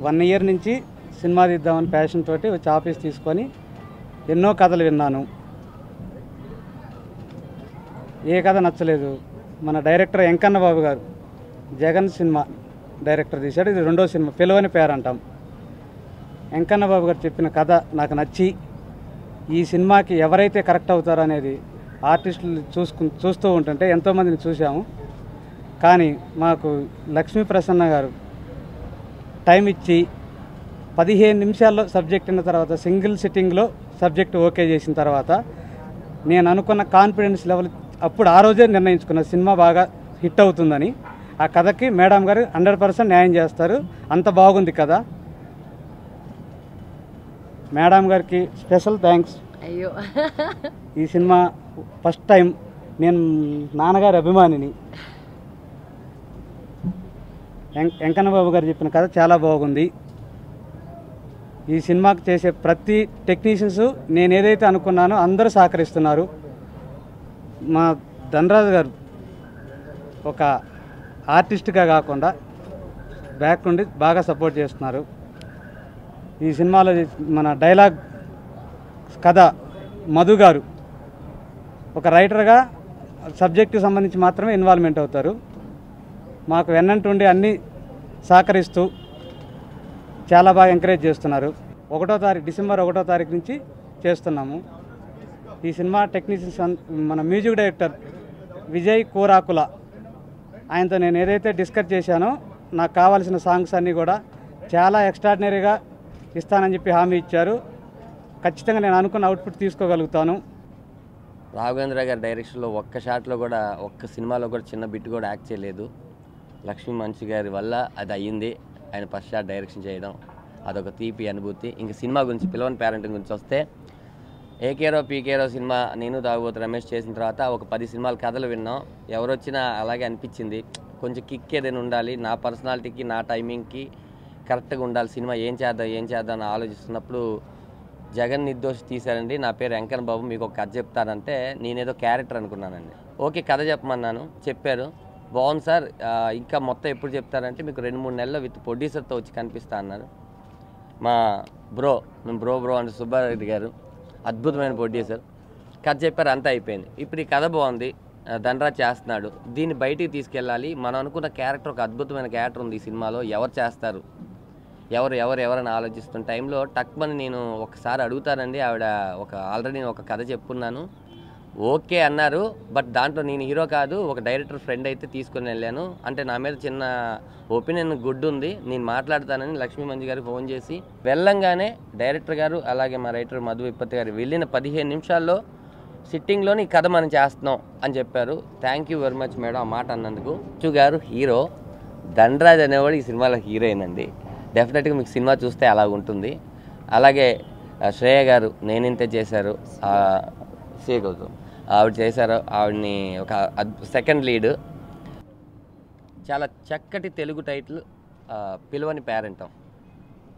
1 year నుంచి cinema తీద్దామని passion తోటి వచ్చి ఆఫీస్ తీసుకొని ఎన్నో కథలు విన్నాను. ఏ కథ నచ్చలేదు. మన డైరెక్టర్ వెంకన్న బాబు గారు జగన్ సినిమా డైరెక్టర్ తీశాడు. ఇది 2వ సినిమా, పిలవని పేరు అంటాం. వెంకన్న బాబు గారు చెప్పిన కథ నాకు నచ్చి ఈ సినిమాకి ఎవరైతే కరెక్ట్ అవుతారో అనేది ఆర్టిస్టులు చూస్తూ ఉంటుంటే ఎంతోమందిని చూసాము. కానీ మాకు లక్ష్మీ ప్రసన్న గారు టైం ఇచ్చి 15 నిమిషాల్లో సబ్జెక్ట్ అయిన తర్వాత సింగిల్ సిట్టింగ్లో సబ్జెక్ట్ ఓకే చేసిన తర్వాత నేను అనుకున్న కాన్ఫిడెన్స్ లెవెల్ అప్పుడు ఆ రోజే నిర్ణయించుకున్న సినిమా బాగా హిట్ అవుతుందని. ఆ కథకి మేడం గారు 100% న్యాయం చేస్తారు. అంత బాగుంది కదా. మేడం గారికి స్పెషల్ థ్యాంక్స్. అయ్యో, ఈ సినిమా ఫస్ట్ టైం నేను నాన్నగారి అభిమానిని. వెంకన్న బాబు గారు చెప్పిన కథ చాలా బాగుంది. ఈ సినిమాకి చేసే ప్రతి టెక్నీషియన్స్ నేను ఏదైతే అనుకున్నానో అందరూ సహకరిస్తున్నారు. మా ధనరాజు గారు ఒక ఆర్టిస్ట్గా కాకుండా బ్యాక్ నుండి బాగా సపోర్ట్ చేస్తున్నారు. ఈ సినిమాలో మన డైలాగ్ కథ మధు గారు ఒక రైటర్గా సబ్జెక్టుకి సంబంధించి మాత్రమే ఇన్వాల్వ్మెంట్ అవుతారు. మాకు వెన్నంటుండి అన్నీ సహకరిస్తూ చాలా బాగా ఎంకరేజ్ చేస్తున్నారు. డిసెంబర్ 1వ తారీఖు నుంచి చేస్తున్నాము. ఈ సినిమా టెక్నీషియన్స్ మన మ్యూజిక్ డైరెక్టర్ విజయ్ కోరాకుల, ఆయనతో నేను ఏదైతే డిస్కస్ చేశానో నాకు కావాల్సిన సాంగ్స్ అన్నీ కూడా చాలా ఎక్స్ట్రాడినరీగా ఇస్తానని చెప్పి హామీ ఇచ్చారు. ఖచ్చితంగా నేను అనుకున్న అవుట్పుట్ తీసుకోగలుగుతాను. రాఘవేంద్ర గారి డైరెక్షన్లో ఒక్క షాట్లో కూడా, ఒక్క సినిమాలో కూడా చిన్న బిట్ కూడా యాక్ట్ చేయలేదు. లక్ష్మీ మంచి గారి వల్ల అది అయ్యింది. ఆయన ఫస్ట్ షాట్ డైరెక్షన్ చేయడం అదొక తీపి అనుభూతి. ఇంక సినిమా గురించి, పిలవని పేరెంటింగ్ గురించి వస్తే, ఏకేరో పీకేరో సినిమా నేను తాగుబోతు రమేష్ చేసిన తర్వాత ఒక 10 సినిమాల కథలు విన్నాం. ఎవరొచ్చినా అలాగే అనిపించింది. కొంచెం కిక్ ఏదైనా ఉండాలి, నా పర్సనాలిటీకి నా టైమింగ్కి కరెక్ట్గా ఉండాలి. సినిమా ఏం చేద్దాం అని ఆలోచిస్తున్నప్పుడు జగన్ నిర్దోషి తీశారండి. నా పేరు వెంకన్న బాబు, మీకు ఒక కథ చెప్తారంటే నేనేదో క్యారెక్టర్ అనుకున్నానండి. ఓకే, కథ చెప్పమన్నాను, చెప్పారు. బాగుంది సార్, ఇంకా మొత్తం ఎప్పుడు చెప్తారంటే మీకు 2-3 నెలల్లో విత్ ప్రొడ్యూసర్తో వచ్చి కనిపిస్తా అన్నారు. మా మేము బ్రో అంటే సుబ్బారెడ్డి గారు అద్భుతమైన ప్రొడ్యూసర్. కథ చెప్పారు, అంతా అయిపోయింది. ఇప్పుడు ఈ కథ బాగుంది, ధనరాజ్ చేస్తున్నాడు, దీన్ని బయటికి తీసుకెళ్ళాలి. మనం అనుకున్న క్యారెక్టర్, ఒక అద్భుతమైన క్యారెక్టర్ ఉంది ఈ సినిమాలో, ఎవరు చేస్తారు, ఎవరని ఆలోచిస్తున్న టైంలో టక్మని నేను ఒకసారి అడుగుతానండి. ఆవిడ ఆల్రెడీ నేను ఒక కథ చెప్పున్నాను, ఓకే అన్నారు. బట్ దాంట్లో నేను హీరో కాదు, ఒక డైరెక్టర్ ఫ్రెండ్ అయితే తీసుకొని వెళ్ళాను. అంటే నా మీద చిన్న ఒపీనియన్ గుడ్ ఉంది, నేను మాట్లాడతానని లక్ష్మీ మంజు గారికి ఫోన్ చేసి వెళ్ళంగానే డైరెక్టర్ గారు అలాగే మా రైటర్ మధు విప్పత్తి గారు వెళ్ళిన 15 నిమిషాల్లో సిట్టింగ్లోని ఈ కథ మనం చేస్తున్నాం అని చెప్పారు. Thank you very much madam ఆ మాట అన్నందుకు. చు గారు హీరో, ధనరాజ్ అనేవాడు ఈ సినిమాలో హీరోయిన్ అండి. డెఫినెట్గా మీకు సినిమా చూస్తే అలా ఉంటుంది. అలాగే శ్రేయ గారు నేనింతే చేశారు, శ్రీగౌతమ్ ఆవిడ చేశారు. ఆవిడని ఒక సెకండ్ లీడ్. చాలా చక్కటి తెలుగు టైటిల్, పిలవని పేరెంటం.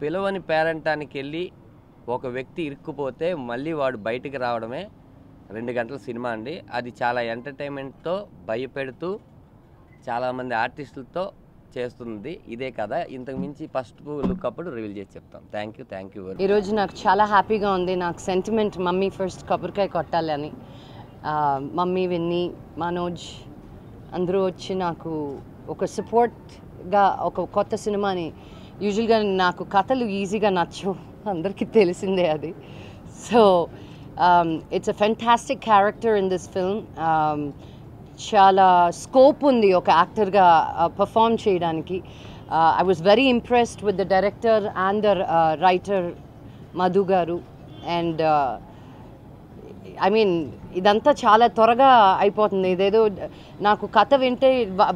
పిలవని పేరెంటానికి వెళ్ళి ఒక వ్యక్తి ఇరుక్కుపోతే మళ్ళీ వాడు బయటికి రావడమే 2 గంటల సినిమా అండి. అది చాలా ఎంటర్టైన్మెంట్తో భయపెడుతూ చాలామంది ఆర్టిస్టులతో చేస్తుంది ఇదే కదా. ఇంతకు మించి ఫస్ట్ లుక్ అప్పుడు రివీల్ చేసి చెప్తాం. Thank you. ఈరోజు నాకు చాలా హ్యాపీగా ఉంది. నాకు సెంటిమెంట్ మమ్మీ ఫస్ట్ కొబ్బరికాయ కొట్టాలి అని. మమ్మీ, విన్నీ, మనోజ్ అందరూ వచ్చి నాకు ఒక సపోర్ట్గా ఒక కొత్త సినిమాని. యూజువల్గా నాకు కథలు ఈజీగా నచ్చవు, అందరికీ తెలిసిందే అది. So it's a fantastic character in this film. చాలా స్కోప్ ఉంది ఒక యాక్టర్గా పర్ఫామ్ చేయడానికి. I was very impressed with the director and the writer Madhu garu. And I mean ఇదంతా చాలా త్వరగా అయిపోతుంది. ఇదేదో నాకు కథ వింటే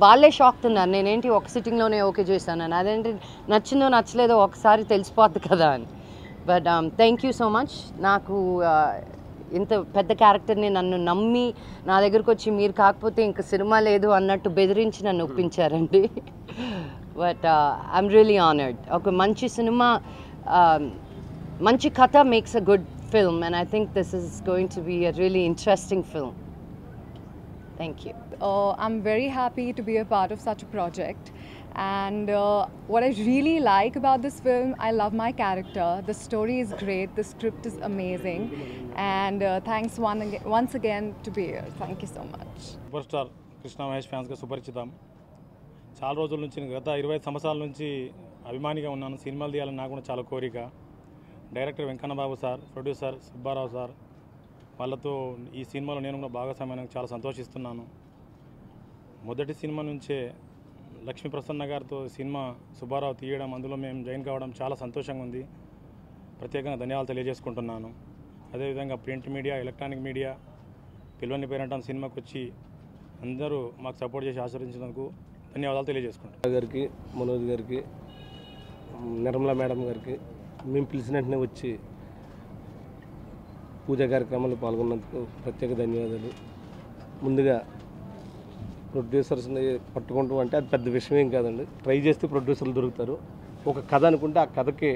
వాళ్ళే షాక్ తిన్నారు, నేనేంటి ఒక సిట్టింగ్లోనే ఓకే చేశాను, అదేంటి నచ్చిందో నచ్చలేదో ఒకసారి తెలిసిపోద్ది కదా అని. But thank you so much. నాకు ఇంత పెద్ద క్యారెక్టర్ని నన్ను నమ్మి నా దగ్గరకు వచ్చి మీరు కాకపోతే ఇంక సినిమా లేదు అన్నట్టు బెదిరించి నన్ను ఒప్పించారండి. But I'm really honoured. ఒక మంచి సినిమా, మంచి కథ makes a good film, and I think this is going to be a really interesting film. Thank you. I'm very happy to be a part of such a project. And what I really like about this film, I love my character. The story is great, the script is amazing, and thanks once again to be here. Thank you so much. Super star Krishna Mahesh ఫ్యాన్స్గా సుపరిచితం. చాలా రోజుల నుంచి, గత 25 సంవత్సరాల నుంచి అభిమానిగా ఉన్నాను. సినిమాలు తీయాలని నాకు కూడా చాలా కోరిక. Director Venkanna Babu sir, producer Subbarao sir, వాళ్ళతో ఈ సినిమాలో నేను కూడా భాగస్వామ్యానికి చాలా సంతోషిస్తున్నాను. మొదటి సినిమా నుంచే లక్ష్మీ ప్రసన్న గారితో సినిమా సుబ్బారావు తీయడం, అందులో మేము జాయిన్ కావడం చాలా సంతోషంగా ఉంది. ప్రత్యేకంగా ధన్యవాదాలు తెలియజేసుకుంటున్నాను. అదేవిధంగా ప్రింట్ మీడియా, ఎలక్ట్రానిక్ మీడియా, పిల్లని పేరంటాం సినిమాకి వచ్చి అందరూ మాకు సపోర్ట్ చేసి ఆశీర్వదించినందుకు ధన్యవాదాలు తెలియజేసుకుంటాం. గారికి, మనోజ్ గారికి, నిర్మలా మేడం గారికి మేము పిలిచిన వెంటనే వచ్చి పూజా కార్యక్రమాల్లో పాల్గొన్నందుకు ప్రత్యేక ధన్యవాదాలు. ముందుగా ప్రొడ్యూసర్స్ని పట్టుకుంటాం అంటే అది పెద్ద విషయం ఏం కాదండి. ట్రై చేస్తే ప్రొడ్యూసర్లు దొరుకుతారు. ఒక కథ అనుకుంటే ఆ కథకి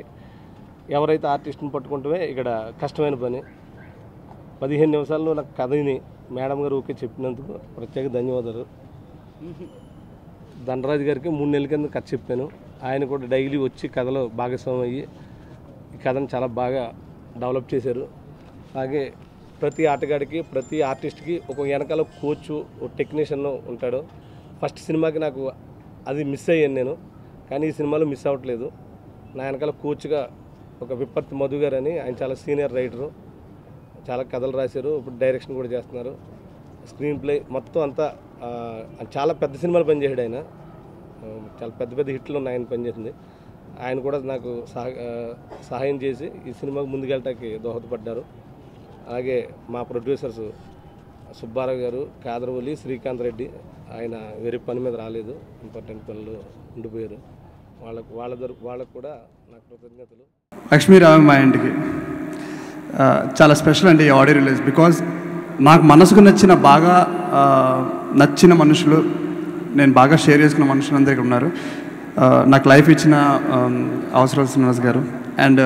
ఎవరైతే ఆర్టిస్ట్ని పట్టుకుంటామే ఇక్కడ కష్టమైన పని. 15 నిమిషాల్లో నాకు కథని మేడం గారు ఓకే చెప్పినందుకు ప్రత్యేక ధన్యవాదాలు. ధనరాజు గారికి 3 నెలల కింద కథ చెప్పాను. ఆయన కూడా డైలీ వచ్చి కథలో భాగస్వామి అయ్యి ఈ కథను చాలా బాగా డెవలప్ చేశారు. అలాగే ప్రతి ఆటగాడికి, ప్రతి ఆర్టిస్ట్కి ఒక వెనకాల కోచ్, ఒక టెక్నీషియన్ ఉంటాడు. ఫస్ట్ సినిమాకి నాకు అది మిస్ అయ్యాను నేను, కానీ ఈ సినిమాలో మిస్ అవ్వట్లేదు. నా వెనకాల కోచ్గా ఒక విప్పర్తి మధు గారు అని, ఆయన చాలా సీనియర్ రైటరు, చాలా కథలు రాశారు, ఇప్పుడు డైరెక్షన్ కూడా చేస్తున్నారు. స్క్రీన్ ప్లే మొత్తం అంతా చాలా పెద్ద సినిమాలు పనిచేసాడు ఆయన. చాలా పెద్ద పెద్ద హిట్లు ఉన్నాయి ఆయన పనిచేసింది. ఆయన కూడా నాకు సహాయం చేసి ఈ సినిమాకు ముందుకెళ్ళటానికి దోహదపడ్డారు. అలాగే మా ప్రొడ్యూసర్స్ సుబ్బారావు గారు, కాదరవల్లి, శ్రీకాంత్ రెడ్డి, ఆయన వేరే పని మీద రాలేదు, ఇంపార్టెంట్ పనులు ఉండిపోయారు. వాళ్ళకు కూడా నాకు కృతజ్ఞతలు. లక్ష్మీరావు మా ఇంటికి చాలా స్పెషల్ అండి ఈ ఆడియో రిలీజ్. బికాజ్ నాకు మనసుకు నచ్చిన, బాగా నచ్చిన మనుషులు, నేను బాగా షేర్ చేసుకున్న మనుషులు అందరూ ఇక్కడ ఉన్నారు. నాకు లైఫ్ ఇచ్చిన అవసరాలు శ్రీనివాస్ గారు అండ్